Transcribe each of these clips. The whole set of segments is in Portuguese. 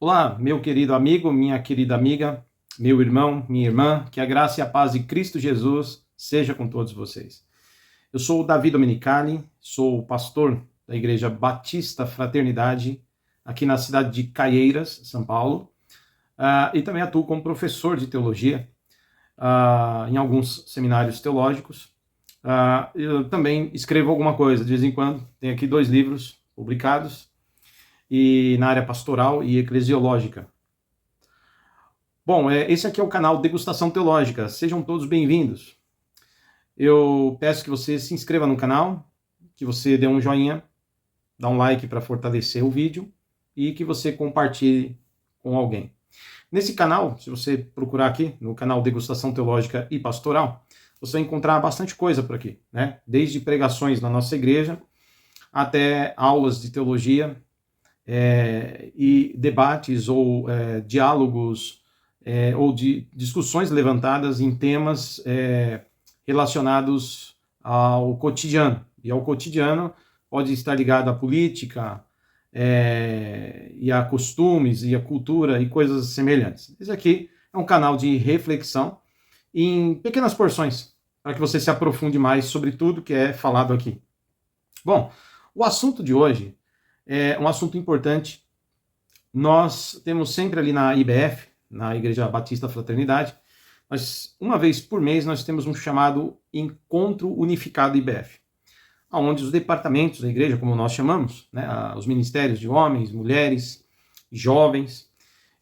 Olá, meu querido amigo, minha querida amiga, meu irmão, minha irmã, que a graça e a paz de Cristo Jesus seja com todos vocês. Eu sou o Davi Domenicali, sou pastor da Igreja Batista Fraternidade, aqui na cidade de Caieiras, São Paulo, e também atuo como professor de teologia em alguns seminários teológicos. Eu também escrevo alguma coisa, de vez em quando, tenho aqui 2 livros publicados, e na área pastoral e eclesiológica. Bom, esse aqui é o canal Degustação Teológica. Sejam todos bem-vindos. Eu peço que você se inscreva no canal, que você dê um joinha, dá um like para fortalecer o vídeo e que você compartilhe com alguém. Nesse canal, se você procurar aqui no canal Degustação Teológica e Pastoral, você vai encontrar bastante coisa por aqui, né? Desde pregações na nossa igreja até aulas de teologia e debates ou diálogos ou de discussões levantadas em temas relacionados ao cotidiano. E ao cotidiano pode estar ligado à política, e a costumes, e a cultura, e coisas semelhantes. Esse aqui é um canal de reflexão em pequenas porções, para que você se aprofunde mais sobre tudo que é falado aqui. Bom, o assunto de hoje é um assunto importante. Nós temos sempre ali na IBF, na Igreja Batista Fraternidade, uma vez por mês nós temos um chamado Encontro Unificado IBF, onde os departamentos da igreja, como nós chamamos, né, os ministérios de homens, mulheres, jovens,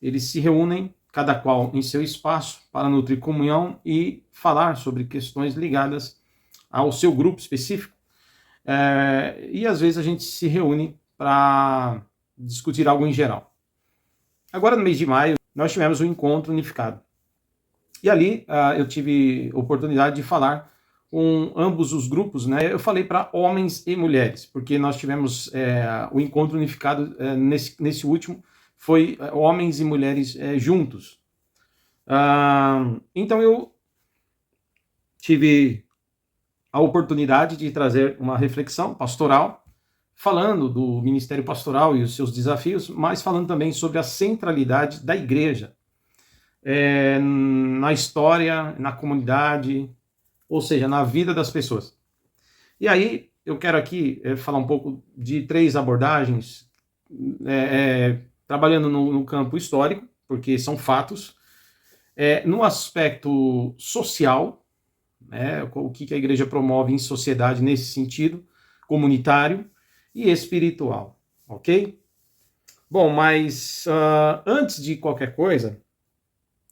eles se reúnem, cada qual em seu espaço, para nutrir comunhão e falar sobre questões ligadas ao seu grupo específico. E às vezes a gente se reúne para discutir algo em geral. Agora, no mês de maio, nós tivemos um encontro unificado. E ali eu tive oportunidade de falar com ambos os grupos, né? Eu falei para homens e mulheres, porque nós tivemos o encontro unificado nesse último, foi homens e mulheres juntos. Então eu tive a oportunidade de trazer uma reflexão pastoral, falando do ministério pastoral e os seus desafios, mas falando também sobre a centralidade da igreja na história, na comunidade, ou seja, na vida das pessoas. E aí eu quero aqui falar um pouco de 3 abordagens, trabalhando no campo histórico, porque são fatos, no aspecto social, o que a igreja promove em sociedade nesse sentido, comunitário e espiritual, ok? Bom, mas antes de qualquer coisa,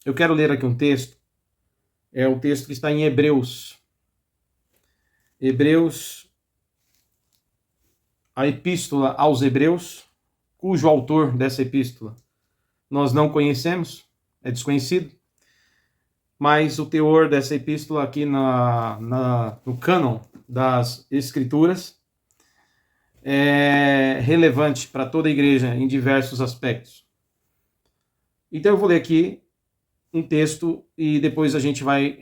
eu quero ler aqui um texto, é o texto que está em Hebreus. Hebreus, a epístola aos Hebreus, cujo autor dessa epístola nós não conhecemos, é desconhecido, mas o teor dessa epístola aqui no cânon das Escrituras é relevante para toda a igreja em diversos aspectos. Então eu vou ler aqui um texto e depois a gente vai,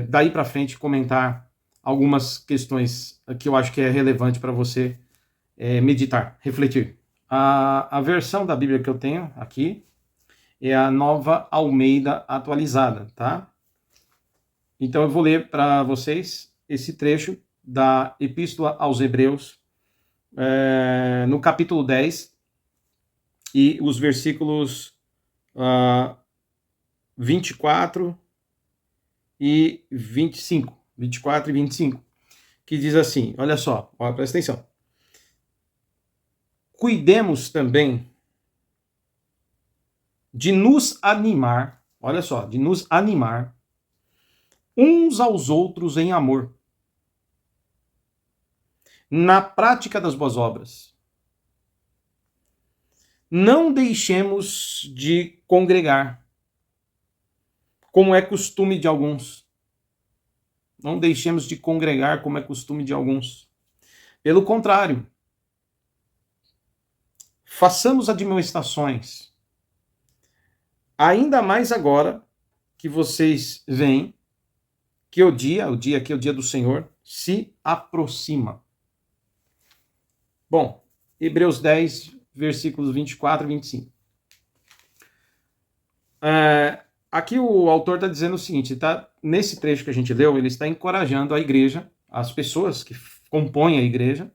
daí para frente, comentar algumas questões que eu acho que é relevante para você meditar, refletir. A versão da Bíblia que eu tenho aqui é a Nova Almeida Atualizada, tá? Então eu vou ler para vocês esse trecho da Epístola aos Hebreus, no capítulo 10, e os versículos 24 e 25, que diz assim, olha só, presta atenção. Cuidemos também de nos animar, olha só, de nos animar uns aos outros em amor, na prática das boas obras. Não deixemos de congregar, como é costume de alguns. Não deixemos de congregar, como é costume de alguns. Pelo contrário, façamos admoestações, ainda mais agora que vocês veem que o dia do Senhor, se aproxima. Bom, Hebreus 10, versículos 24 e 25. Aqui o autor está dizendo o seguinte, tá? Nesse trecho que a gente leu, ele está encorajando a igreja, as pessoas que compõem a igreja,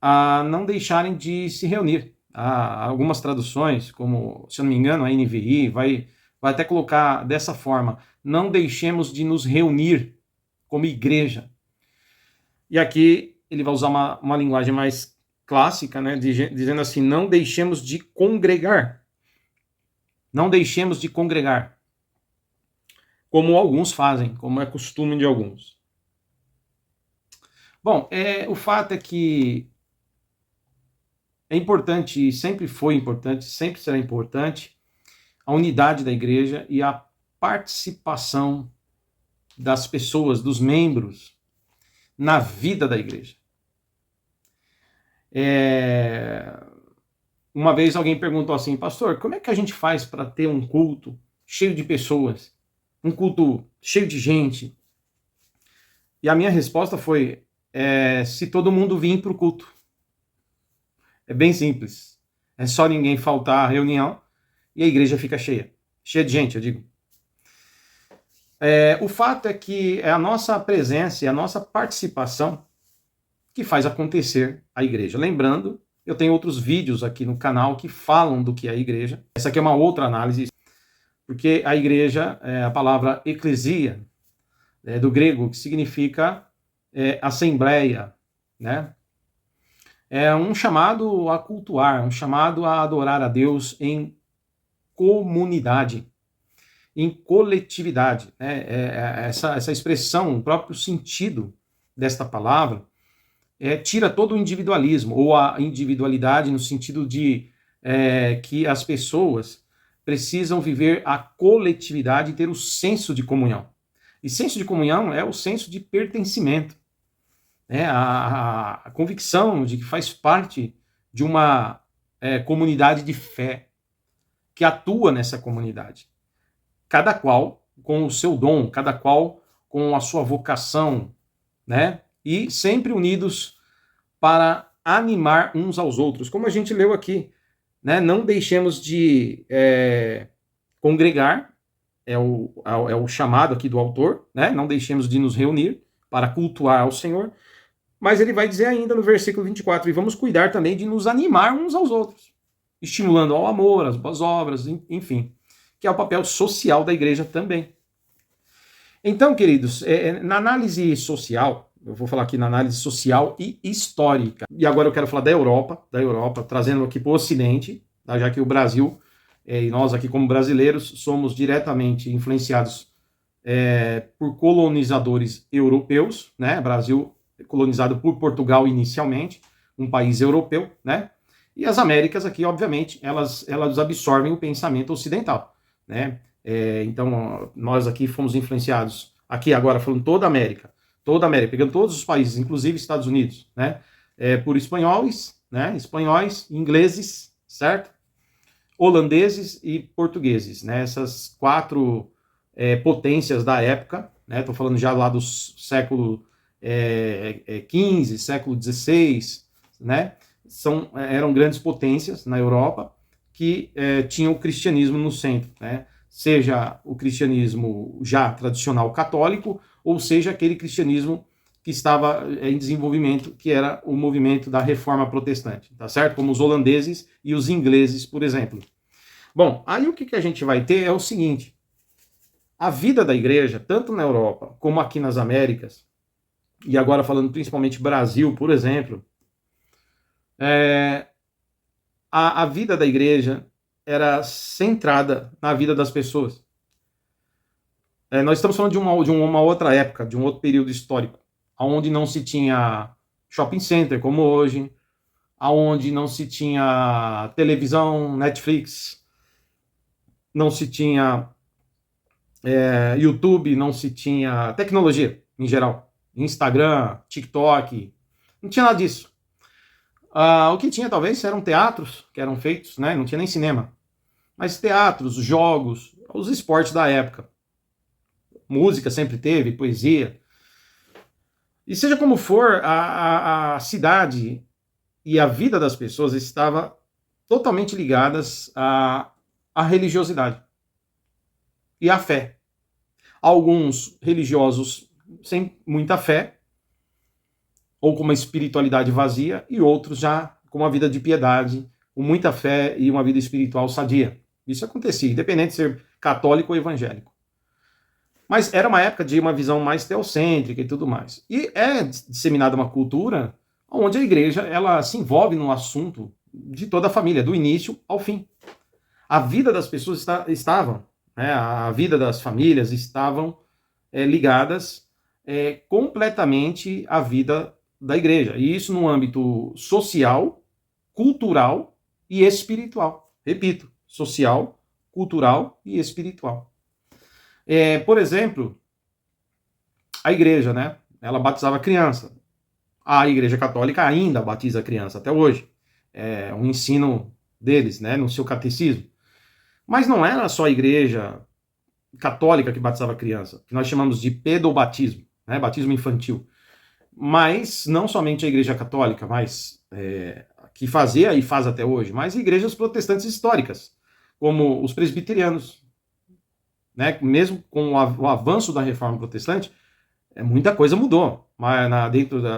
a não deixarem de se reunir. Há algumas traduções, como, se eu não me engano, a NVI, vai até colocar dessa forma: não deixemos de nos reunir como igreja. E aqui ele vai usar uma linguagem mais clássica, né, dizendo assim: não deixemos de congregar. Não deixemos de congregar. Como alguns fazem, como é costume de alguns. Bom, o fato é que é importante, sempre foi importante, sempre será importante, a unidade da igreja e a participação das pessoas, dos membros, na vida da igreja. Uma vez alguém perguntou assim: pastor, como é que a gente faz para ter um culto cheio de pessoas, um culto cheio de gente? E a minha resposta foi: se todo mundo vir para o culto. É bem simples. É só ninguém faltar à reunião e a igreja fica cheia. Cheia de gente, eu digo. O fato é que é a nossa presença e a nossa participação que faz acontecer a igreja. Lembrando, eu tenho outros vídeos aqui no canal que falam do que é a igreja. Essa aqui é uma outra análise, porque a igreja, a palavra eclesia, do grego, que significa assembleia, né? É um chamado a cultuar, um chamado a adorar a Deus em comunidade, em coletividade. Né? Essa expressão, o próprio sentido desta palavra, tira todo o individualismo, ou a individualidade no sentido de que as pessoas precisam viver a coletividade e ter o senso de comunhão. E senso de comunhão é o senso de pertencimento. A convicção de que faz parte de uma comunidade de fé, que atua nessa comunidade. Cada qual com o seu dom, cada qual com a sua vocação, né? E sempre unidos para animar uns aos outros. Como a gente leu aqui, né? Não deixemos de congregar, é o chamado aqui do autor, né? Não deixemos de nos reunir para cultuar ao Senhor. Mas ele vai dizer ainda no versículo 24, e vamos cuidar também de nos animar uns aos outros, estimulando ao amor, às boas obras, enfim, que é o papel social da igreja também. Então, queridos, na análise social, eu vou falar aqui na análise social e histórica, e agora eu quero falar da Europa, trazendo aqui para o Ocidente, tá? Já que o Brasil, e nós aqui como brasileiros, somos diretamente influenciados por colonizadores europeus, né? Brasil colonizado por Portugal inicialmente, um país europeu, né? E as Américas aqui, obviamente, elas absorvem o pensamento ocidental, né? Então, nós aqui fomos influenciados, aqui agora falando toda a América, pegando todos os países, inclusive Estados Unidos, né? Por espanhóis, né? Espanhóis, ingleses, certo? Holandeses e portugueses, né? Essas quatro potências da época, né? Estou falando já lá do século XV, século XVI, né? Eram grandes potências na Europa que tinham o cristianismo no centro, né? Seja o cristianismo já tradicional católico, ou seja aquele cristianismo que estava em desenvolvimento, que era o movimento da reforma protestante, tá certo? Como os holandeses e os ingleses, por exemplo. Bom, aí o que a gente vai ter é o seguinte: a vida da igreja, tanto na Europa como aqui nas Américas, e agora falando principalmente Brasil, por exemplo, a vida da igreja era centrada na vida das pessoas. Nós estamos falando de uma outra época, de um outro período histórico, onde não se tinha shopping center como hoje, onde não se tinha televisão, Netflix, não se tinha YouTube, não se tinha tecnologia em geral. Instagram, TikTok, não tinha nada disso. O que tinha talvez eram teatros que eram feitos, né? Não tinha nem cinema, mas teatros, jogos, os esportes da época. Música sempre teve, poesia. E seja como for, a cidade e a vida das pessoas estava totalmente ligadas à religiosidade. e a fé. Alguns religiosos sem muita fé, ou com uma espiritualidade vazia, e outros já com uma vida de piedade, com muita fé e uma vida espiritual sadia. Isso acontecia, independente de ser católico ou evangélico. Mas era uma época de uma visão mais teocêntrica e tudo mais. E é disseminada uma cultura onde a igreja ela se envolve no assunto de toda a família, do início ao fim. A vida das pessoas estavam, né, a vida das famílias estavam ligadas completamente à vida da igreja. E isso no âmbito social, cultural e espiritual. Repito, social, cultural e espiritual. Por exemplo, a igreja, né? Ela batizava criança. A igreja católica ainda batiza a criança até hoje. É um ensino deles, né? No seu catecismo. Mas não era só a igreja católica que batizava a criança, que nós chamamos de pedobatismo, né? Batismo infantil. Mas não somente a igreja católica, mas que fazia e faz até hoje, mas igrejas protestantes históricas, como os presbiterianos. Né? Mesmo com o avanço da reforma protestante, muita coisa mudou, mas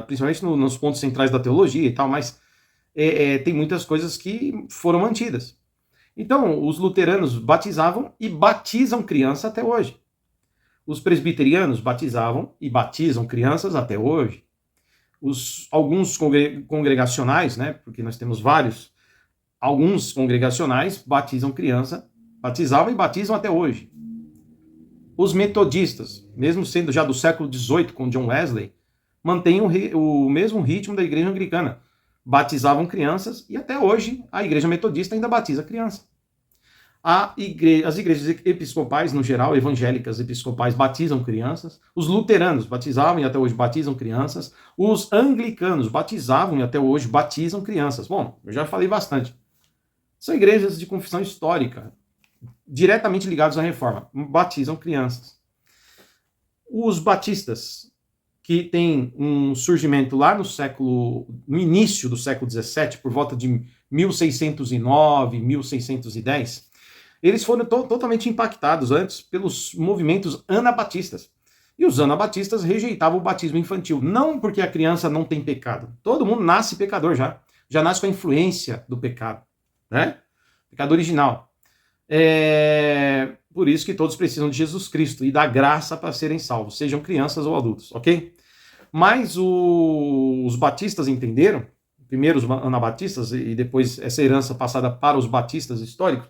principalmente nos pontos centrais da teologia e tal, mas tem muitas coisas que foram mantidas. Então, os luteranos batizavam e batizam crianças até hoje. Os presbiterianos batizavam e batizam crianças até hoje. Alguns congregacionais, né, porque nós temos vários, alguns congregacionais batizavam e batizam até hoje. Os metodistas, mesmo sendo já do século XVIII com John Wesley, mantêm o mesmo ritmo da igreja anglicana. Batizavam crianças e até hoje a igreja metodista ainda batiza criança. As igrejas episcopais, no geral, evangélicas episcopais, batizam crianças. Os luteranos batizavam e até hoje batizam crianças. Os anglicanos batizavam e até hoje batizam crianças. Bom, eu já falei bastante. São igrejas de confissão histórica, diretamente ligados à reforma, batizam crianças. Os batistas, que têm um surgimento lá no início do século XVII, por volta de 1609, 1610, eles foram totalmente impactados antes pelos movimentos anabatistas. E os anabatistas rejeitavam o batismo infantil, não porque a criança não tem pecado. Todo mundo nasce pecador já nasce com a influência do pecado, né? Pecado original. Por isso que todos precisam de Jesus Cristo e da graça para serem salvos, sejam crianças ou adultos, ok? Mas os batistas entenderam, primeiro os anabatistas e depois essa herança passada para os batistas históricos,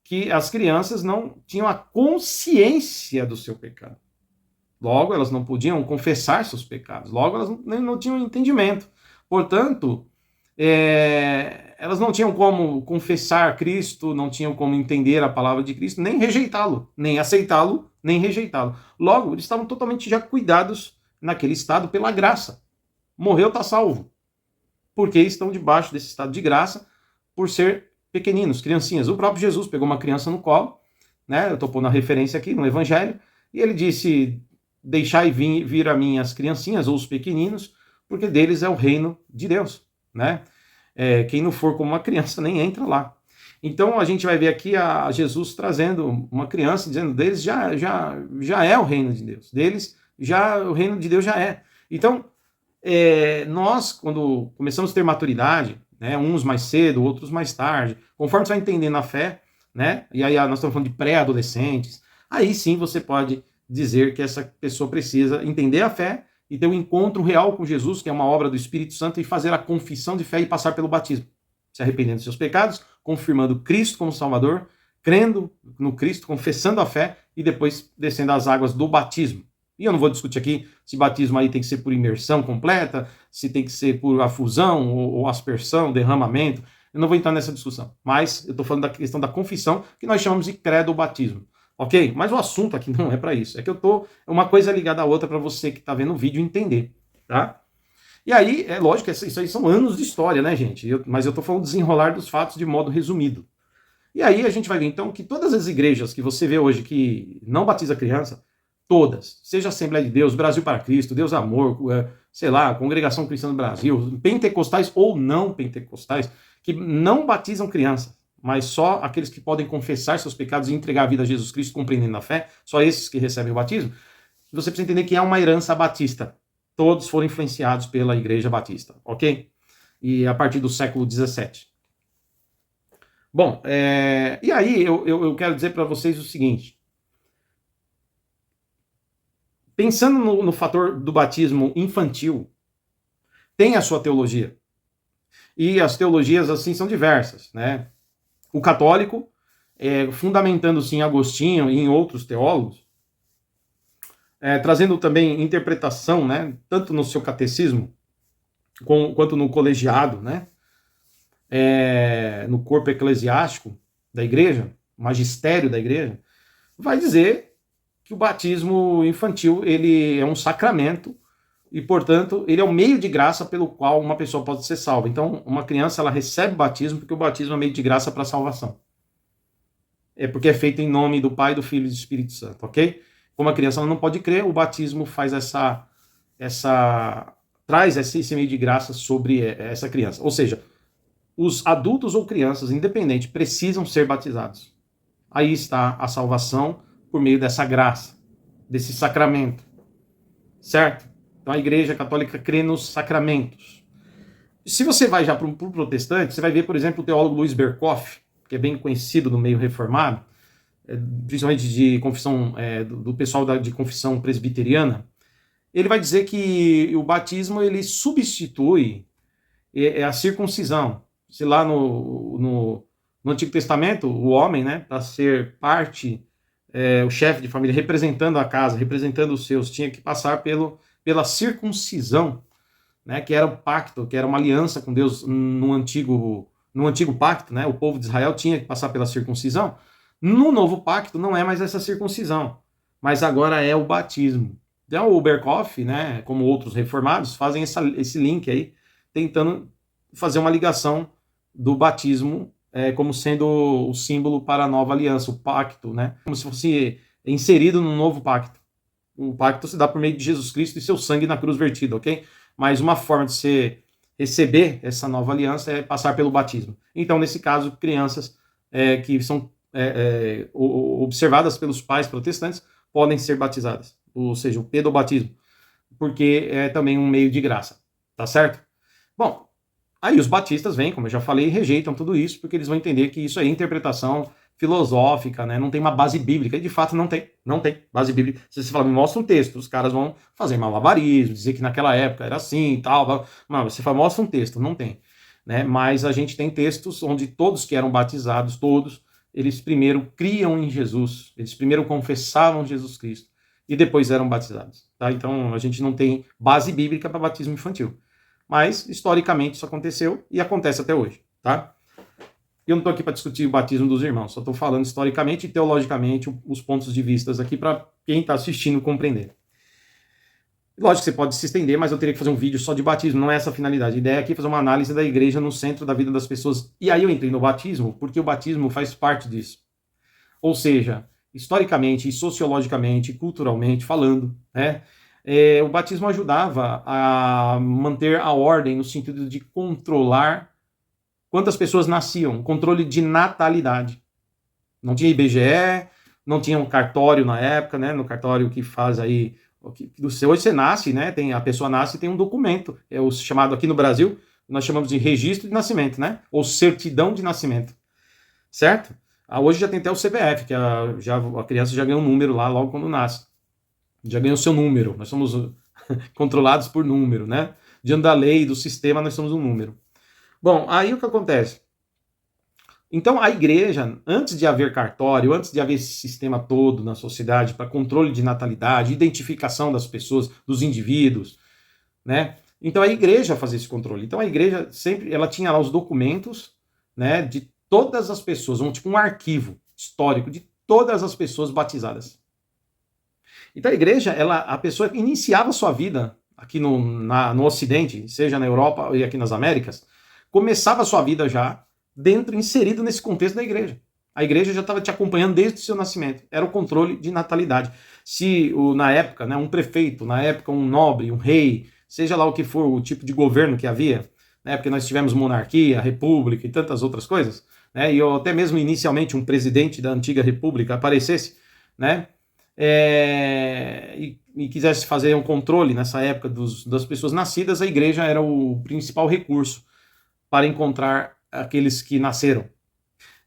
que as crianças não tinham a consciência do seu pecado. Logo, elas não podiam confessar seus pecados. Logo, elas não tinham entendimento. Portanto, elas não tinham como confessar Cristo, não tinham como entender a palavra de Cristo, nem rejeitá-lo, nem aceitá-lo, nem rejeitá-lo. Logo, eles estavam totalmente já cuidados naquele estado pela graça. Morreu, está salvo. Porque estão debaixo desse estado de graça por ser pequeninos, criancinhas. O próprio Jesus pegou uma criança no colo, né? Eu estou pondo a referência aqui no Evangelho, e ele disse: deixai vir a mim as criancinhas ou os pequeninos, porque deles é o reino de Deus, né? Quem não for como uma criança nem entra lá. Então a gente vai ver aqui a Jesus trazendo uma criança, dizendo deles já é o reino de Deus, deles o reino de Deus já é. Então nós, quando começamos a ter maturidade, né, uns mais cedo, outros mais tarde, conforme você vai entendendo a fé, né, e aí nós estamos falando de pré-adolescentes, aí sim você pode dizer que essa pessoa precisa entender a fé e ter um encontro real com Jesus, que é uma obra do Espírito Santo, e fazer a confissão de fé e passar pelo batismo, se arrependendo dos seus pecados, confirmando Cristo como Salvador, crendo no Cristo, confessando a fé e depois descendo as águas do batismo. E eu não vou discutir aqui se batismo aí tem que ser por imersão completa, se tem que ser por afusão ou aspersão, derramamento. Eu não vou entrar nessa discussão. Mas eu estou falando da questão da confissão, que nós chamamos de credo batismo. Ok? Mas o assunto aqui não é para isso. É que eu estou uma coisa ligada à outra para você que está vendo o vídeo entender. Tá? E aí, é lógico que isso aí são anos de história, né, gente? Mas eu estou falando desenrolar dos fatos de modo resumido. E aí a gente vai ver, então, que todas as igrejas que você vê hoje que não batiza criança, todas, seja Assembleia de Deus, Brasil para Cristo, Deus Amor, sei lá, Congregação Cristã do Brasil, pentecostais ou não pentecostais, que não batizam crianças, mas só aqueles que podem confessar seus pecados e entregar a vida a Jesus Cristo, compreendendo a fé, só esses que recebem o batismo. Você precisa entender que é uma herança batista. Todos foram influenciados pela Igreja Batista, ok? E a partir do século XVII. Bom, e aí eu quero dizer para vocês o seguinte. Pensando no fator do batismo infantil, tem a sua teologia. E as teologias, assim, são diversas, né? O católico, fundamentando-se em Agostinho e em outros teólogos, trazendo também interpretação, né, tanto no seu catecismo, quanto no colegiado, né, no corpo eclesiástico da igreja, magistério da igreja, vai dizer que o batismo infantil ele é um sacramento e, portanto, ele é o meio de graça pelo qual uma pessoa pode ser salva. Então, uma criança ela recebe o batismo porque o batismo é meio de graça para a salvação. É porque é feito em nome do Pai, do Filho e do Espírito Santo, ok? Como a criança ela não pode crer, o batismo faz traz esse meio de graça sobre essa criança. Ou seja, os adultos ou crianças, independente, precisam ser batizados. Aí está a salvação por meio dessa graça, desse sacramento. Certo? Então a Igreja Católica crê nos sacramentos. Se você vai já para o protestante, você vai ver, por exemplo, o teólogo Luiz Berkoff, que é bem conhecido no meio reformado, principalmente de confissão, do pessoal de confissão presbiteriana. Ele vai dizer que o batismo ele substitui a circuncisão. Se lá no Antigo Testamento, o homem, né, para ser parte, o chefe de família, representando a casa, representando os seus, tinha que passar pela circuncisão, né, que era o pacto, que era uma aliança com Deus no antigo pacto, né, o povo de Israel tinha que passar pela circuncisão. No novo pacto não é mais essa circuncisão, mas agora é o batismo. Então o Berkoff, né, como outros reformados, fazem esse link aí, tentando fazer uma ligação do batismo como sendo o símbolo para a nova aliança, o pacto, né, como se fosse inserido no novo pacto. O pacto se dá por meio de Jesus Cristo e seu sangue na cruz vertido, ok? Mas uma forma de você receber essa nova aliança é passar pelo batismo. Então, nesse caso, crianças que são observadas pelos pais protestantes podem ser batizadas, ou seja, o pedobatismo, porque é também um meio de graça, tá certo? Bom, aí os batistas vêm, como eu já falei, e rejeitam tudo isso, porque eles vão entender que isso é interpretação filosófica, né? Não tem uma base bíblica, e de fato não tem base bíblica. Se você fala, me mostra um texto, os caras vão fazer malabarismo, dizer que naquela época era assim e tal, mas você fala, mostra um texto, não tem, né? Mas a gente tem textos onde todos que eram batizados, todos, eles primeiro criam em Jesus, eles primeiro confessavam Jesus Cristo e depois eram batizados, tá? Então a gente não tem base bíblica para batismo infantil, mas historicamente isso aconteceu e acontece até hoje, tá? Eu não estou aqui para discutir o batismo dos irmãos, só estou falando historicamente e teologicamente os pontos de vista aqui para quem está assistindo compreender. Lógico que você pode se estender, mas eu teria que fazer um vídeo só de batismo, não é essa a finalidade. A ideia aqui é fazer uma análise da igreja no centro da vida das pessoas. E aí eu entrei no batismo, porque o batismo faz parte disso. Ou seja, historicamente, sociologicamente, culturalmente falando, né, o batismo ajudava a manter a ordem no sentido de controlar quantas pessoas nasciam, controle de natalidade. Não tinha IBGE, não tinha um cartório na época, né, no cartório que faz aí hoje você nasce, né? A pessoa nasce e tem um documento, é o chamado aqui no Brasil, nós chamamos de registro de nascimento, né? Ou certidão de nascimento, certo? Hoje já tem até o CPF, que a criança já ganha um número lá logo quando nasce. Já ganha o seu número, nós somos controlados por número, né? Diante da lei, do sistema, nós somos um número. Bom, aí o que acontece? Então, a igreja, antes de haver cartório, antes de haver esse sistema todo na sociedade para controle de natalidade, identificação das pessoas, dos indivíduos, né? Então, a igreja fazia esse controle. Então, a igreja sempre, ela tinha lá os documentos, né, de todas as pessoas, tipo um arquivo histórico de todas as pessoas batizadas. Então, a igreja, a pessoa iniciava a sua vida aqui no Ocidente, seja na Europa e aqui nas Américas, começava a sua vida já inserido nesse contexto da igreja. A igreja já estava te acompanhando desde o seu nascimento. Era o controle de natalidade. Se na época, né, um prefeito, na época um nobre, um rei, seja lá o que for o tipo de governo que havia, né, porque nós tivemos monarquia, república e tantas outras coisas, né, e até mesmo inicialmente um presidente da antiga república aparecesse, né, e quisesse fazer um controle nessa época das pessoas nascidas, a igreja era o principal recurso para encontrar aqueles que nasceram.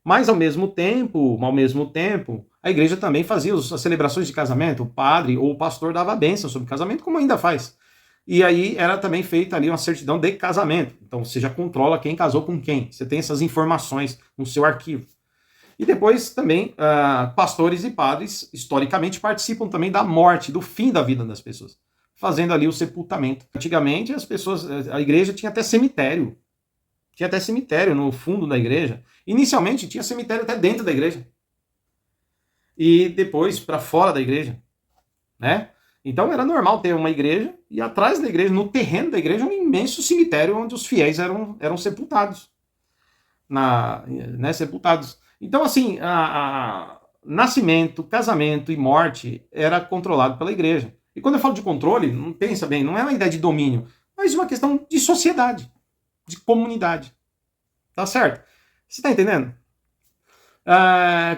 Mas ao mesmo tempo, a igreja também fazia as celebrações de casamento, o padre ou o pastor dava a bênção sobre o casamento, como ainda faz. E aí era também feita ali uma certidão de casamento. Então você já controla quem casou com quem. Você tem essas informações no seu arquivo. E depois também pastores e padres, historicamente, participam também da morte, do fim da vida das pessoas, fazendo ali o sepultamento. Antigamente a igreja tinha até cemitério. Tinha até cemitério no fundo da igreja. Inicialmente tinha cemitério até dentro da igreja. E depois para fora da igreja, né? Então era normal ter uma igreja e atrás da igreja, no terreno da igreja, um imenso cemitério onde os fiéis eram sepultados. Sepultados. Então, assim, nascimento, casamento e morte era controlado pela igreja. E quando eu falo de controle, não pensa bem, não é uma ideia de domínio, mas uma questão de sociedade, de comunidade. Tá certo? Você está entendendo?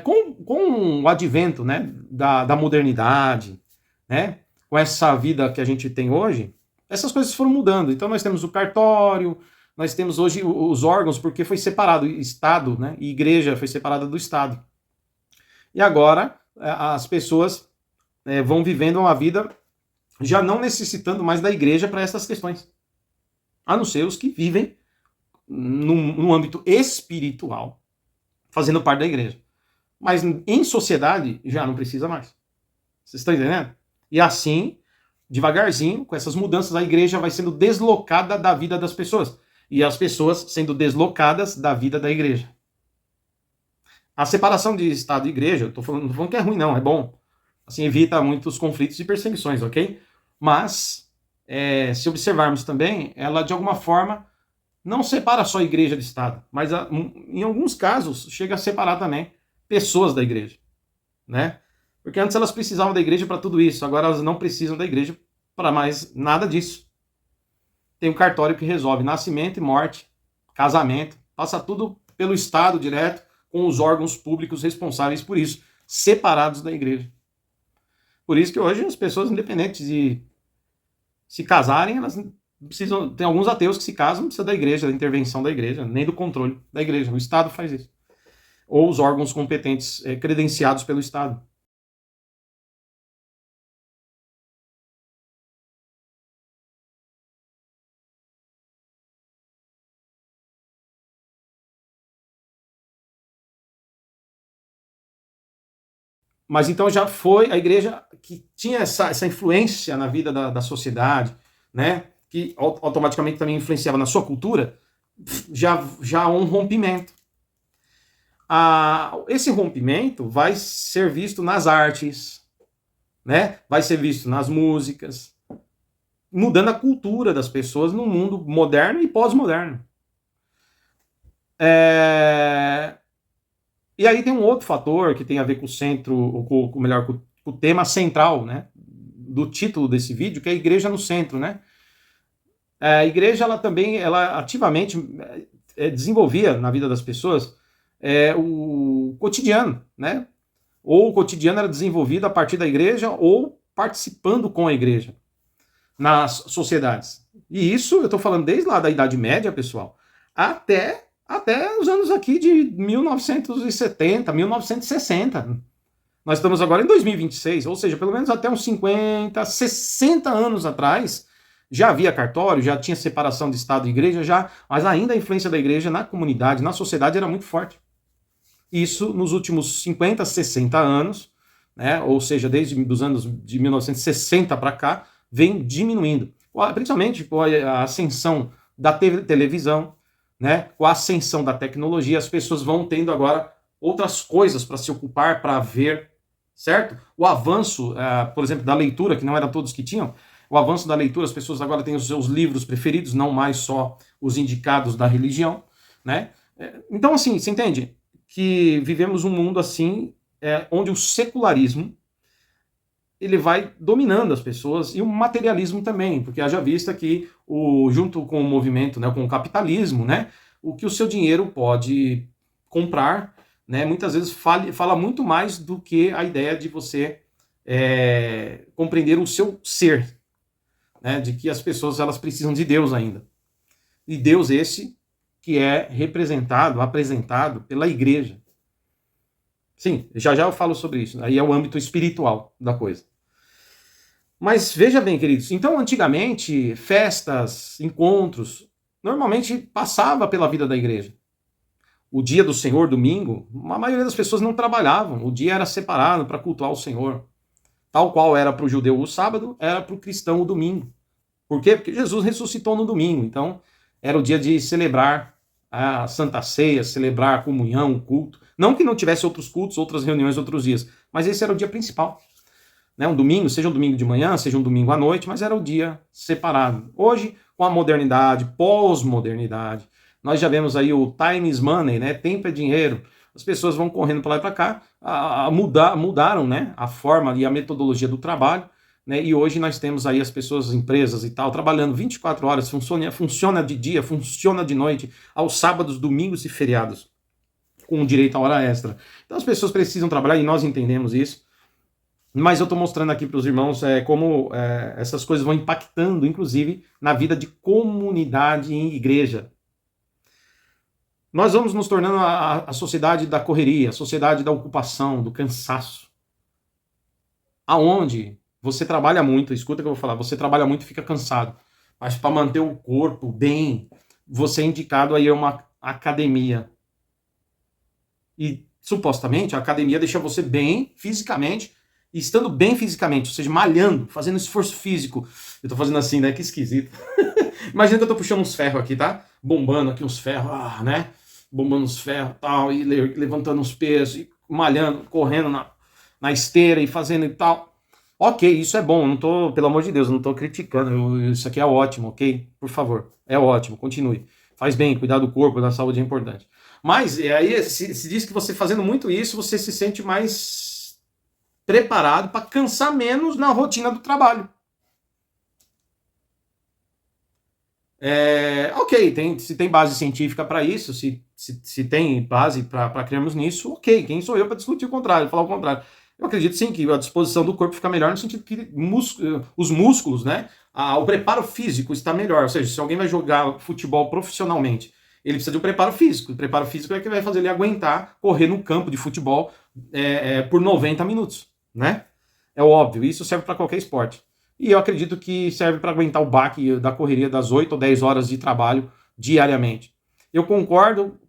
Com o advento, né, da modernidade, né, com essa vida que a gente tem hoje, essas coisas foram mudando. Então nós temos o cartório, nós temos hoje os órgãos, porque foi separado, Estado, né, e igreja foi separada do Estado. E agora as pessoas vão vivendo uma vida já não necessitando mais da igreja para essas questões. A não ser os que vivem no âmbito espiritual, fazendo parte da igreja. Mas em sociedade já não precisa mais. Vocês estão entendendo? E assim, devagarzinho, com essas mudanças, a igreja vai sendo deslocada da vida das pessoas. E as pessoas sendo deslocadas da vida da igreja. A separação de Estado e igreja, não tô falando que é ruim, não, é bom. Assim, evita muitos conflitos e perseguições, ok? Mas, se observarmos também, ela de alguma forma não separa só a igreja do Estado, mas em alguns casos chega a separar também pessoas da igreja, né? Porque antes elas precisavam da igreja para tudo isso, agora elas não precisam da igreja para mais nada disso. Tem um cartório que resolve nascimento e morte, casamento, passa tudo pelo Estado direto, com os órgãos públicos responsáveis por isso, separados da igreja. Por isso que hoje as pessoas, independentes de se casarem, elas precisam. Tem alguns ateus que se casam, não precisa da igreja, da intervenção da igreja, nem do controle da igreja. O Estado faz isso. Ou os órgãos competentes credenciados pelo Estado. Mas então já foi a igreja que tinha essa influência na vida da sociedade, né? Que automaticamente também influenciava na sua cultura, já há um rompimento. Esse rompimento vai ser visto nas artes, né? Vai ser visto nas músicas, mudando a cultura das pessoas no mundo moderno e pós-moderno. E aí tem um outro fator que tem a ver com o centro, ou melhor, com o tema central, né, do título desse vídeo, que é a igreja no centro, né? A igreja, ela ativamente desenvolvia na vida das pessoas o cotidiano, né? Ou o cotidiano era desenvolvido a partir da igreja ou participando com a igreja nas sociedades. E isso eu estou falando desde lá da Idade Média, pessoal, até os anos aqui de 1970, 1960. Nós estamos agora em 2026, ou seja, pelo menos até uns 50, 60 anos atrás, já havia cartório, já tinha separação de Estado e igreja, mas ainda a influência da igreja na comunidade, na sociedade era muito forte. Isso nos últimos 50, 60 anos, né, ou seja, desde os anos de 1960 para cá, vem diminuindo. Principalmente com a ascensão da televisão, né, com a ascensão da tecnologia, as pessoas vão tendo agora outras coisas para se ocupar, para ver, certo? O avanço, por exemplo, da leitura, que não eram todos que tinham, o avanço da leitura, as pessoas agora têm os seus livros preferidos, não mais só os indicados da religião, né? Então, assim, você entende que vivemos um mundo assim, onde o secularismo ele vai dominando as pessoas, e o materialismo também, porque haja vista que, junto com o movimento, né, com o capitalismo, né, o que o seu dinheiro pode comprar, né, muitas vezes fala muito mais do que a ideia de você compreender o seu ser, né, de que as pessoas elas precisam de Deus ainda. E Deus esse que é representado, apresentado pela igreja. Sim, já eu falo sobre isso. Aí é o âmbito espiritual da coisa. Mas veja bem, queridos, então antigamente, festas, encontros, normalmente passava pela vida da igreja. O dia do Senhor, domingo, a maioria das pessoas não trabalhavam, o dia era separado para cultuar o Senhor. Tal qual era para o judeu o sábado, era para o cristão o domingo. Por quê? Porque Jesus ressuscitou no domingo, então era o dia de celebrar a Santa Ceia, celebrar a comunhão, o culto. Não que não tivesse outros cultos, outras reuniões, outros dias, mas esse era o dia principal. Né? Um domingo, seja um domingo de manhã, seja um domingo à noite, mas era o dia separado. Hoje, com a modernidade, pós-modernidade, nós já vemos aí o time is money, né? Tempo é dinheiro. As pessoas vão correndo para lá e para cá, mudaram, né? A forma e a metodologia do trabalho, né? E hoje nós temos aí as pessoas, as empresas e tal, trabalhando 24 horas, funciona de dia, funciona de noite, aos sábados, domingos e feriados, com direito a hora extra. Então as pessoas precisam trabalhar e nós entendemos isso. Mas eu estou mostrando aqui para os irmãos como essas coisas vão impactando, inclusive, na vida de comunidade em igreja. Nós vamos nos tornando a sociedade da correria, a sociedade da ocupação, do cansaço. Aonde você trabalha muito, escuta o que eu vou falar, você trabalha muito e fica cansado. Mas para manter o corpo bem, você é indicado a ir a uma academia. E, supostamente, a academia deixa você bem fisicamente, e estando bem fisicamente, ou seja, malhando, fazendo esforço físico. Eu tô fazendo assim, né? Que esquisito. Imagina que eu tô puxando uns ferros aqui, tá? Bombando aqui uns ferros, né? Bombando uns ferros e tal, e levantando uns pesos, e malhando, correndo na esteira e fazendo e tal. Ok, isso é bom, não tô, pelo amor de Deus, eu não tô criticando, isso aqui é ótimo, ok? Por favor, é ótimo, continue. Faz bem, cuidar do corpo, da saúde é importante. Mas aí se diz que você fazendo muito isso, você se sente mais preparado para cansar menos na rotina do trabalho. Ok, se tem base científica para isso, se tem base para criarmos nisso, ok, quem sou eu para discutir o contrário, falar o contrário? Eu acredito sim que a disposição do corpo fica melhor no sentido que os músculos, né, o preparo físico está melhor, ou seja, se alguém vai jogar futebol profissionalmente, ele precisa de um preparo físico, o preparo físico é que vai fazer ele aguentar correr no campo de futebol por 90 minutos, né? É óbvio, isso serve para qualquer esporte. E eu acredito que serve para aguentar o baque da correria das 8 ou 10 horas de trabalho diariamente. Eu concordo,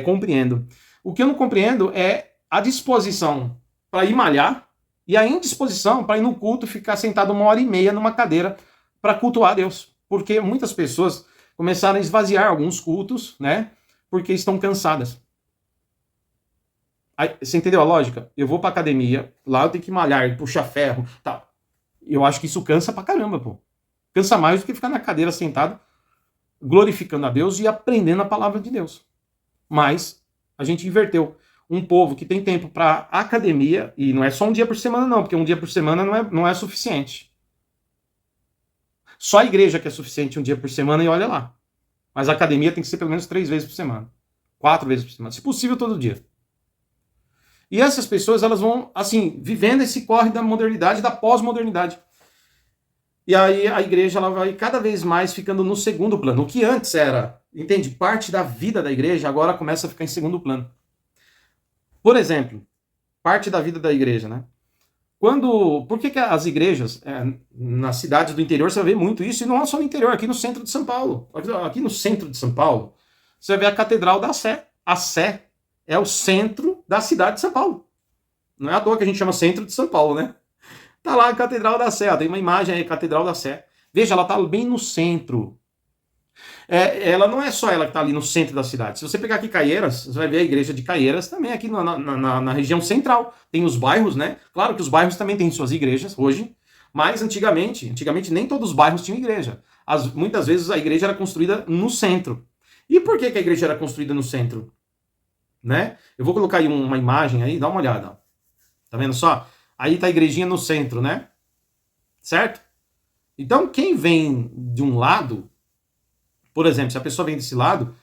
compreendo. O que eu não compreendo é a disposição para ir malhar e a indisposição para ir no culto e ficar sentado 1h30 numa cadeira para cultuar a Deus. Porque muitas pessoas começaram a esvaziar alguns cultos, né? Porque estão cansadas. Aí, você entendeu a lógica? Eu vou pra academia, lá eu tenho que malhar, puxar ferro, tal. Eu acho que isso cansa pra caramba, pô. Cansa mais do que ficar na cadeira sentado, glorificando a Deus e aprendendo a palavra de Deus. Mas a gente inverteu. Um povo que tem tempo para academia, e não é só um dia por semana não, porque um dia por semana não é suficiente. Só a igreja que é suficiente um dia por semana e olha lá. Mas a academia tem que ser pelo menos 3 vezes por semana. 4 vezes por semana. Se possível, todo dia. E essas pessoas, elas vão, assim, vivendo esse corre da modernidade, da pós-modernidade. E aí a igreja, ela vai cada vez mais ficando no segundo plano. O que antes era, entende, parte da vida da igreja, agora começa a ficar em segundo plano. Por exemplo, parte da vida da igreja, né? Por que as igrejas, nas cidades do interior, você vai ver muito isso, e não é só no interior, aqui no centro de São Paulo. Aqui no centro de São Paulo, você vai ver a Catedral da Sé. A Sé é o centro da cidade de São Paulo. Não é à toa que a gente chama centro de São Paulo, né? Tá lá a Catedral da Sé, tem uma imagem aí, Catedral da Sé. Veja, ela tá bem no centro. Ela não é só ela que tá ali no centro da cidade. Se você pegar aqui Caieiras, você vai ver a igreja de Caieiras também aqui na região central. Tem os bairros, né? Claro que os bairros também têm suas igrejas hoje, mas antigamente nem todos os bairros tinham igreja. Muitas vezes a igreja era construída no centro. E por que a igreja era construída no centro? Né? Eu vou colocar aí uma imagem aí, dá uma olhada. Tá vendo só? Aí tá a igrejinha no centro, né? Certo? Então, quem vem de um lado, por exemplo, se a pessoa vem desse lado,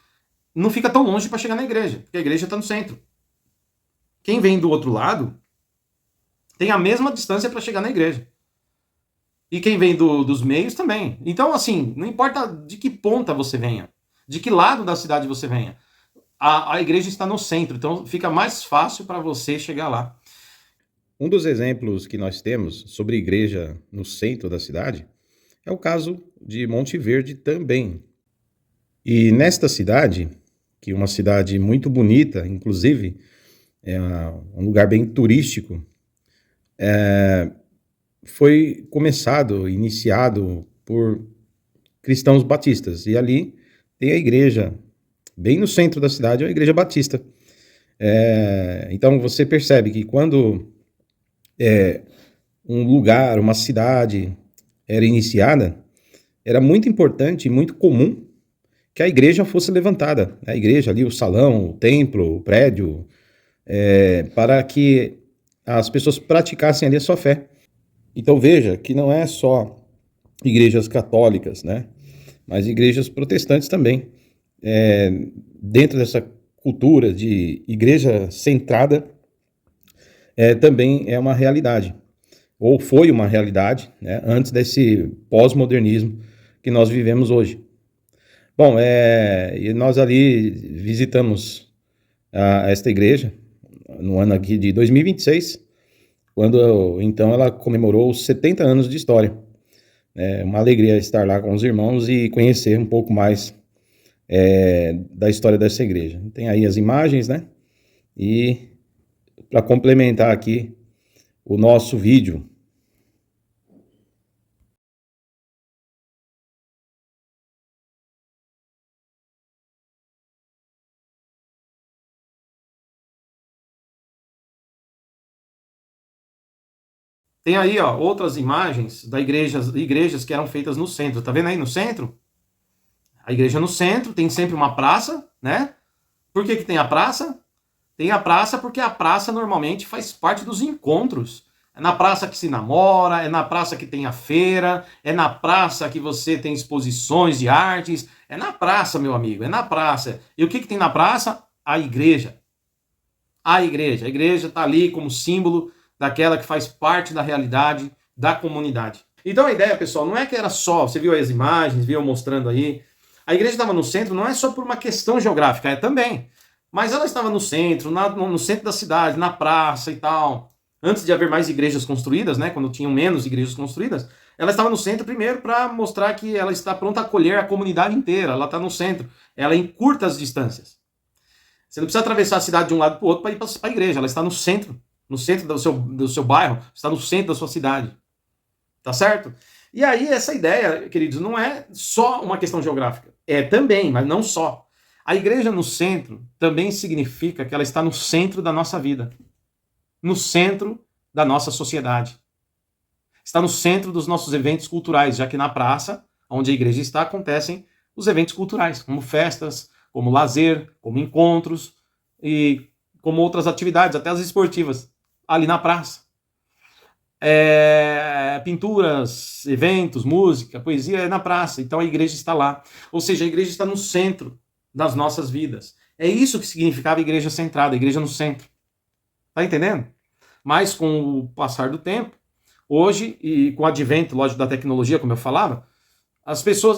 não fica tão longe para chegar na igreja, porque a igreja está no centro. Quem vem do outro lado tem a mesma distância para chegar na igreja. E quem vem dos meios também. Então, assim, não importa de que ponta você venha, de que lado da cidade você venha, a igreja está no centro, então fica mais fácil para você chegar lá. Um dos exemplos que nós temos sobre igreja no centro da cidade é o caso de Monte Verde também. E nesta cidade, que é uma cidade muito bonita, inclusive é um lugar bem turístico, foi começado, iniciado por cristãos batistas. E ali tem a igreja, bem no centro da cidade, é a igreja batista. Então você percebe que quando um lugar, uma cidade era iniciada, era muito importante e muito comum que a igreja fosse levantada. A igreja ali, o salão, o templo, o prédio, para que as pessoas praticassem ali a sua fé. Então veja que não é só igrejas católicas, né? Mas igrejas protestantes também. Dentro dessa cultura de igreja centrada, também é uma realidade. Ou foi uma realidade, né, antes desse pós-modernismo que nós vivemos hoje. Bom, e nós ali visitamos esta igreja no ano aqui de 2026, quando então ela comemorou os 70 anos de história. É uma alegria estar lá com os irmãos e conhecer um pouco mais da história dessa igreja. Tem aí as imagens, né? E para complementar aqui o nosso vídeo. Tem aí, ó, outras imagens da igrejas que eram feitas no centro. Tá vendo aí no centro? A igreja no centro, tem sempre uma praça, né? Por que tem a praça? Tem a praça porque a praça normalmente faz parte dos encontros. É na praça que se namora, é na praça que tem a feira, é na praça que você tem exposições de artes. É na praça, meu amigo, é na praça. E o que tem na praça? A igreja. A igreja. A igreja está ali como símbolo daquela que faz parte da realidade da comunidade. Então a ideia, pessoal, não é que era só, você viu as imagens, viu mostrando aí, a igreja estava no centro não é só por uma questão geográfica, é também. Mas ela estava no centro, no centro da cidade, na praça e tal. Antes de haver mais igrejas construídas, né, quando tinham menos igrejas construídas, ela estava no centro primeiro para mostrar que ela está pronta a acolher a comunidade inteira. Ela está no centro. Ela encurta as distâncias. Você não precisa atravessar a cidade de um lado para o outro para ir para a igreja. Ela está no centro do seu bairro, está no centro da sua cidade. Tá certo? E aí essa ideia, queridos, não é só uma questão geográfica. É também, mas não só. A igreja no centro também significa que ela está no centro da nossa vida, no centro da nossa sociedade. Está no centro dos nossos eventos culturais, já que na praça, onde a igreja está, acontecem os eventos culturais, como festas, como lazer, como encontros e como outras atividades, até as esportivas, ali na praça. Pinturas, eventos, música, poesia é na praça, então a igreja está lá. Ou seja, a igreja está no centro das nossas vidas. É isso que significava igreja centrada, a igreja no centro. Tá entendendo? Mas com o passar do tempo, hoje, e com o advento, lógico, da tecnologia, como eu falava,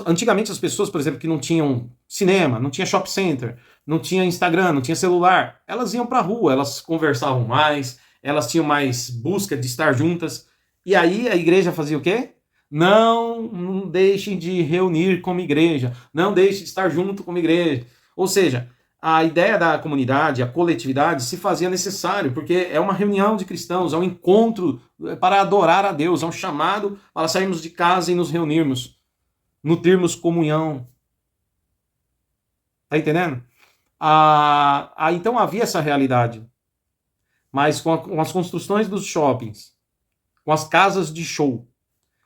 antigamente as pessoas, por exemplo, que não tinham cinema, não tinha shopping center, não tinha Instagram, não tinha celular, elas iam pra rua, elas conversavam mais, elas tinham mais busca de estar juntas. E aí a igreja fazia o quê? Não deixem de reunir como igreja, não deixem de estar junto como igreja. Ou seja, a ideia da comunidade, a coletividade se fazia necessário, porque é uma reunião de cristãos, é um encontro para adorar a Deus, é um chamado para sairmos de casa e nos reunirmos, nutrirmos comunhão. Tá entendendo? Então havia essa realidade. Mas com as construções dos shoppings, com as casas de show,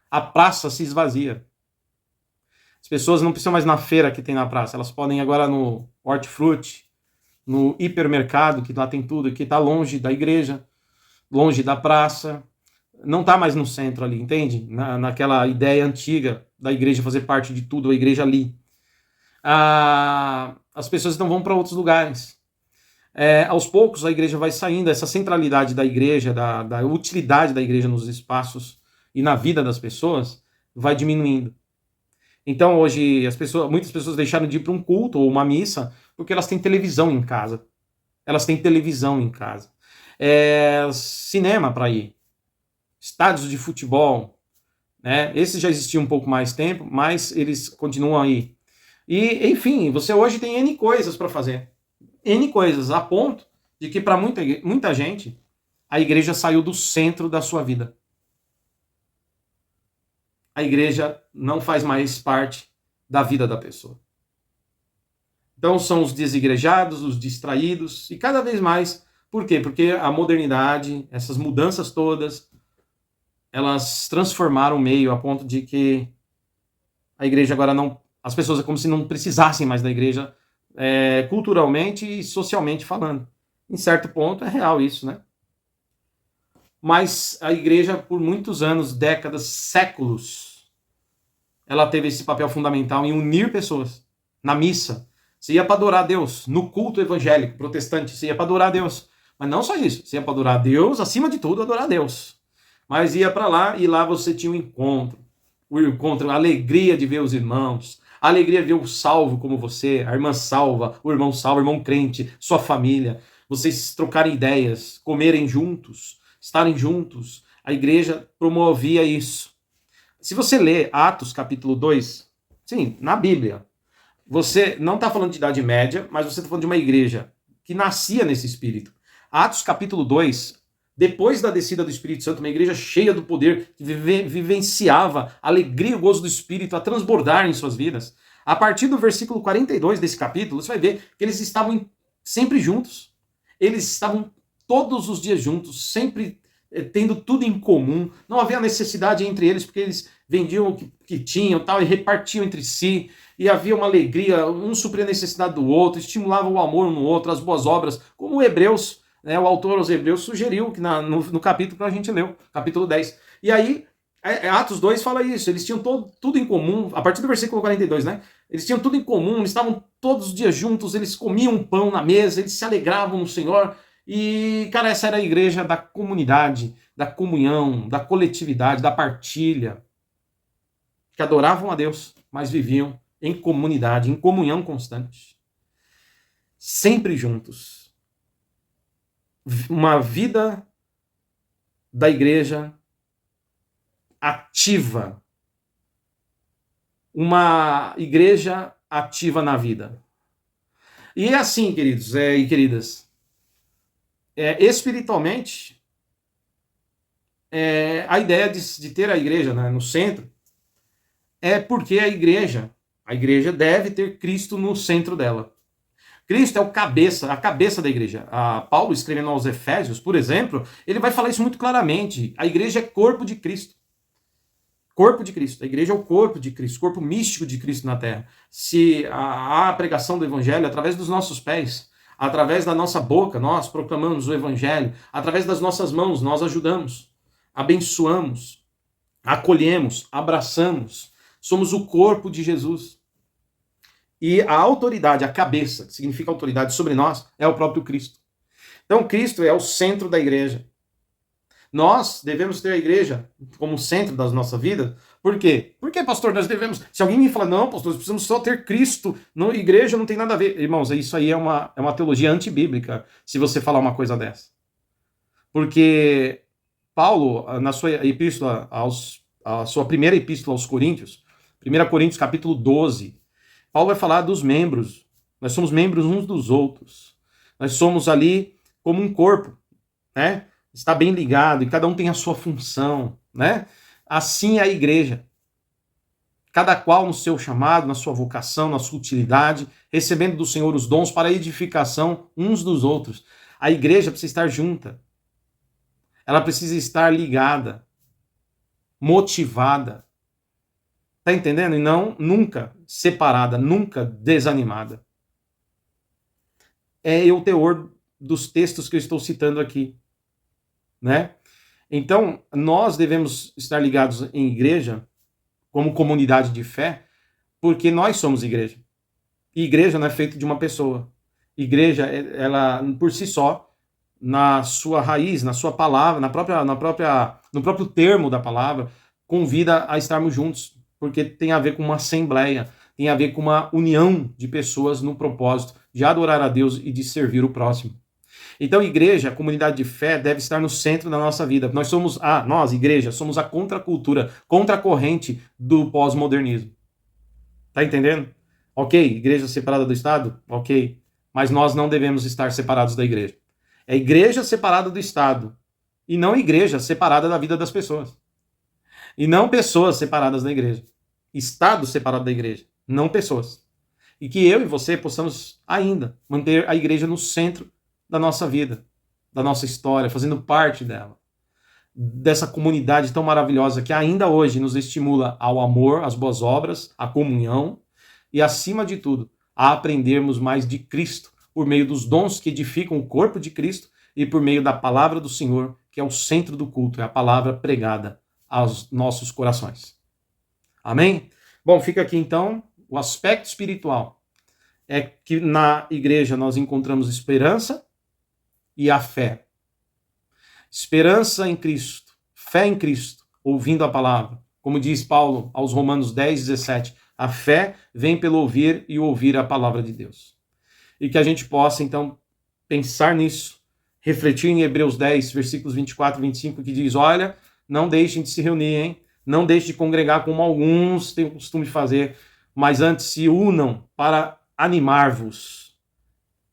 a praça se esvazia. As pessoas não precisam mais na feira que tem na praça, elas podem ir agora no hortifruti, no hipermercado, que lá tem tudo, que está longe da igreja, longe da praça, não está mais no centro ali, entende? Naquela ideia antiga da igreja fazer parte de tudo, a igreja ali. as pessoas então vão para outros lugares. Aos poucos a igreja vai saindo, essa centralidade da igreja, da utilidade da igreja nos espaços e na vida das pessoas vai diminuindo. Então hoje muitas pessoas deixaram de ir para um culto ou uma missa porque elas têm televisão em casa. Elas têm televisão em casa. Cinema para ir. Estádios de futebol. Né? Esses já existiam um pouco mais tempo, mas eles continuam aí. E, enfim, você hoje tem N coisas para fazer. N coisas, a ponto de que para muita gente a igreja saiu do centro da sua vida. A igreja não faz mais parte da vida da pessoa. Então são os desigrejados, os distraídos, e cada vez mais. Por quê? Porque a modernidade, essas mudanças todas, elas transformaram o meio a ponto de que a igreja agora não... As pessoas é como se não precisassem mais da igreja, culturalmente e socialmente falando. Em certo ponto é real isso, né? Mas a igreja, por muitos anos, décadas, séculos, ela teve esse papel fundamental em unir pessoas. Na missa, você ia para adorar a Deus. No culto evangélico, protestante, você ia para adorar a Deus. Mas não só isso, você ia para adorar a Deus, acima de tudo, adorar a Deus. Mas ia para lá e lá você tinha um encontro. O encontro, a alegria de ver os irmãos, a alegria de ver o salvo como você, a irmã salva, o irmão crente, sua família. Vocês trocarem ideias, comerem juntos, estarem juntos. A igreja promovia isso. Se você ler Atos capítulo 2, sim, na Bíblia, você não está falando de Idade Média, mas você está falando de uma igreja que nascia nesse espírito. Atos capítulo 2, depois da descida do Espírito Santo, uma igreja cheia do poder, que vivenciava a alegria e o gozo do Espírito a transbordar em suas vidas. A partir do versículo 42 desse capítulo, você vai ver que eles estavam sempre juntos. Eles estavam todos os dias juntos, sempre tendo tudo em comum. Não havia necessidade entre eles, porque eles vendiam o que tinham tal, e repartiam entre si. E havia uma alegria, um supria a necessidade do outro, estimulavam o amor um no outro, as boas obras, como o Hebreus, né, o autor aos Hebreus sugeriu que no capítulo que a gente leu, capítulo 10. E aí, Atos 2 fala isso, eles tinham tudo em comum, a partir do versículo 42, né? Eles tinham tudo em comum, eles estavam todos os dias juntos, eles comiam pão na mesa, eles se alegravam no Senhor. E, cara, essa era a igreja da comunidade, da comunhão, da coletividade, da partilha, que adoravam a Deus, mas viviam em comunidade, em comunhão constante. Sempre juntos. Uma vida da igreja ativa. Uma igreja ativa na vida. E é assim, queridos e queridas, espiritualmente, a ideia de ter a igreja, né, no centro é porque a igreja deve ter Cristo no centro dela. Cristo é a cabeça da igreja. Paulo, escrevendo aos Efésios, por exemplo, ele vai falar isso muito claramente. A igreja é corpo de Cristo. Corpo de Cristo. A igreja é o corpo de Cristo, corpo místico de Cristo na terra. Se a pregação do evangelho, através dos nossos pés, através da nossa boca, nós proclamamos o evangelho, através das nossas mãos, nós ajudamos, abençoamos, acolhemos, abraçamos. Somos o corpo de Jesus. E a autoridade, a cabeça, que significa autoridade sobre nós, é o próprio Cristo. Então, Cristo é o centro da igreja. Nós devemos ter a igreja como centro da nossa vida. Por quê? Porque, pastor, nós devemos... Se alguém me fala, não, pastor, nós precisamos só ter Cristo, não, igreja não tem nada a ver. Irmãos, isso aí é uma teologia antibíblica, se você falar uma coisa dessa. Porque Paulo, na sua epístola, a sua primeira epístola aos Coríntios, 1 Coríntios capítulo 12, Paulo vai falar dos membros. Nós somos membros uns dos outros. Nós somos ali como um corpo, né? Está bem ligado e cada um tem a sua função, né? Assim é a igreja. Cada qual no seu chamado, na sua vocação, na sua utilidade, recebendo do Senhor os dons para a edificação uns dos outros. A igreja precisa estar junta. Ela precisa estar ligada, motivada. Tá entendendo? E não nunca separada, nunca desanimada. É o teor dos textos que eu estou citando aqui, né? Então, nós devemos estar ligados em igreja, como comunidade de fé, porque nós somos igreja. E igreja não é feito de uma pessoa. Igreja, ela por si só, na sua raiz, na sua palavra, no próprio termo da palavra, convida a estarmos juntos, porque tem a ver com uma assembleia, tem a ver com uma união de pessoas no propósito de adorar a Deus e de servir o próximo. Então, igreja, a comunidade de fé, deve estar no centro da nossa vida. Nós, igreja, somos a contracultura, contracorrente do pós-modernismo. Tá entendendo? Ok, igreja separada do Estado? Ok. Mas nós não devemos estar separados da igreja. É igreja separada do Estado e não igreja separada da vida das pessoas. E não pessoas separadas da igreja. Estado separado da igreja, não pessoas. E que eu e você possamos ainda manter a igreja no centro da nossa vida, da nossa história, fazendo parte dela. Dessa comunidade tão maravilhosa que ainda hoje nos estimula ao amor, às boas obras, à comunhão e, acima de tudo, a aprendermos mais de Cristo por meio dos dons que edificam o corpo de Cristo e por meio da palavra do Senhor, que é o centro do culto, é a palavra pregada aos nossos corações. Amém? Bom, fica aqui então o aspecto espiritual. É que na igreja nós encontramos esperança e a fé. Esperança em Cristo, fé em Cristo, ouvindo a palavra. Como diz Paulo aos Romanos 10, 17, a fé vem pelo ouvir e ouvir a palavra de Deus. E que a gente possa, então, pensar nisso, refletir em Hebreus 10, versículos 24 e 25, que diz, olha, não deixem de se reunir, hein? Não deixem de congregar como alguns têm o costume de fazer, mas antes se unam para animar-vos,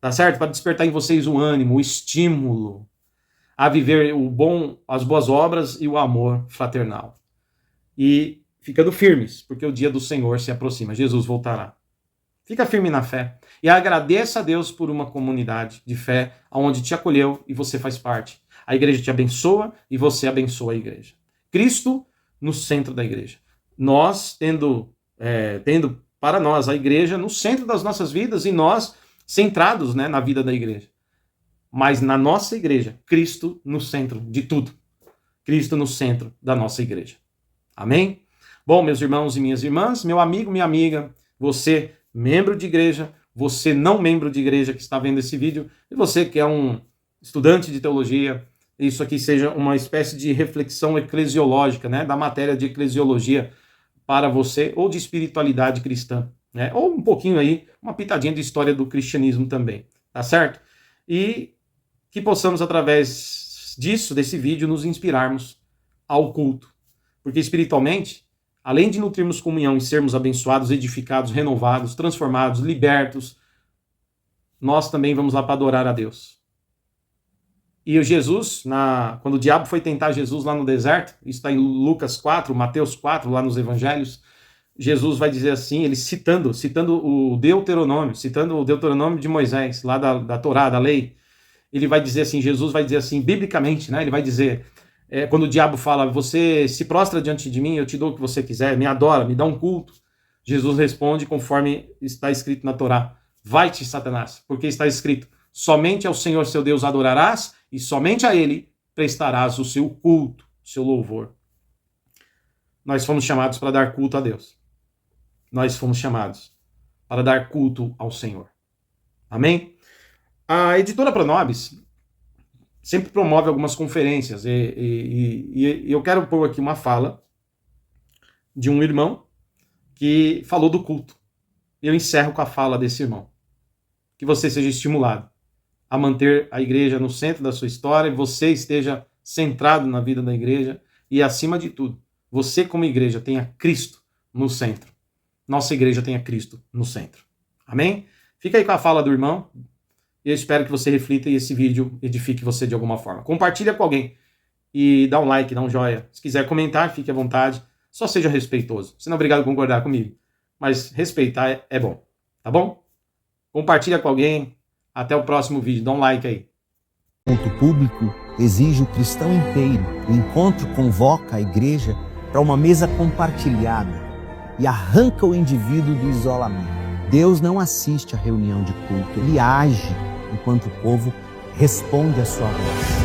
tá certo? Para despertar em vocês o ânimo, o estímulo a viver o bom, as boas obras e o amor fraternal. E ficando firmes, porque o dia do Senhor se aproxima, Jesus voltará. Fica firme na fé e agradeça a Deus por uma comunidade de fé onde te acolheu e você faz parte. A igreja te abençoa e você abençoa a igreja. Cristo no centro da igreja. Nós tendo para nós a igreja no centro das nossas vidas e nós centrados, né, na vida da igreja. Mas na nossa igreja, Cristo no centro de tudo. Cristo no centro da nossa igreja. Amém? Bom, meus irmãos e minhas irmãs, meu amigo, minha amiga, você, membro de igreja, você não membro de igreja que está vendo esse vídeo, e você que é um estudante de teologia, isso aqui seja uma espécie de reflexão eclesiológica, né, da matéria de eclesiologia para você, ou de espiritualidade cristã, né, ou um pouquinho aí, uma pitadinha de história do cristianismo também, tá certo? E que possamos, através disso, desse vídeo, nos inspirarmos ao culto. Porque espiritualmente, além de nutrirmos comunhão e sermos abençoados, edificados, renovados, transformados, libertos, nós também vamos lá para adorar a Deus. E o Jesus, quando o diabo foi tentar Jesus lá no deserto, isso está em Lucas 4, Mateus 4, lá nos evangelhos, Jesus vai dizer assim, ele citando o Deuteronômio, de Moisés, lá da Torá, da lei, ele vai dizer assim, Jesus vai dizer assim, biblicamente, né? Ele vai dizer, quando o diabo fala, você se prostra diante de mim, eu te dou o que você quiser, me adora, me dá um culto. Jesus responde conforme está escrito na Torá, vai-te, Satanás, porque está escrito, somente ao Senhor seu Deus adorarás e somente a ele prestarás o seu culto, o seu louvor. Nós fomos chamados para dar culto a Deus. Nós fomos chamados para dar culto ao Senhor. Amém? A editora Pronobis sempre promove algumas conferências e eu quero pôr aqui uma fala de um irmão que falou do culto. Eu encerro com a fala desse irmão. Que você seja estimulado a manter a igreja no centro da sua história, você esteja centrado na vida da igreja e, acima de tudo, você como igreja tenha Cristo no centro. Nossa igreja tenha Cristo no centro. Amém? Fica aí com a fala do irmão. Eu espero que você reflita e esse vídeo edifique você de alguma forma. Compartilha com alguém e dá um like, dá um joinha. Se quiser comentar, fique à vontade. Só seja respeitoso. Você não é obrigado a concordar comigo, mas respeitar é bom. Tá bom? Compartilha com alguém. Até o próximo vídeo. Dá um like aí. O culto público exige o cristão inteiro. O encontro convoca a igreja para uma mesa compartilhada e arranca o indivíduo do isolamento. Deus não assiste à reunião de culto, ele age enquanto o povo responde à sua voz.